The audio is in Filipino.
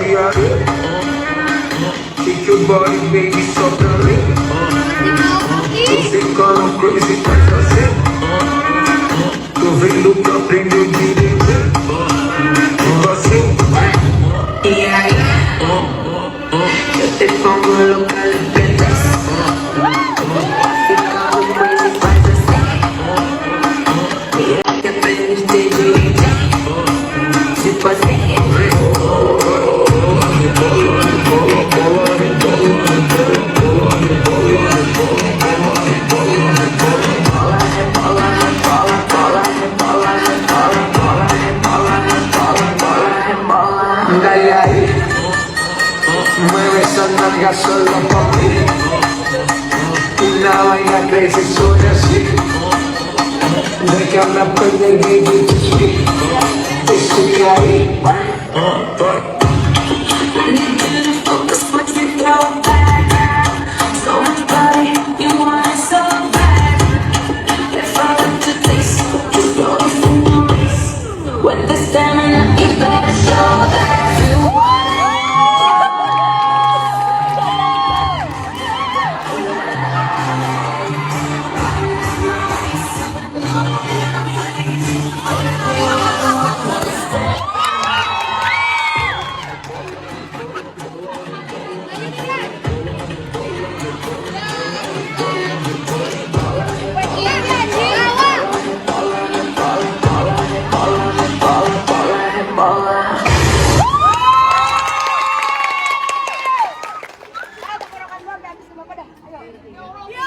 yeah. Shake your body, baby, so dirty. Don't think I'm crazy, fantasy. Don't look up in your GDP. Yeah, yo te pongo loca de petas. Ficando crazy, fantasy. Mira que aprendiste GDP. Tipo así. Dale ahí, mueve esa nalga solo por mí. Una vaina crazy suena así. Déjame aprender baby to speak. Estoy ahí. With the stamina, you better show that you want Ayo.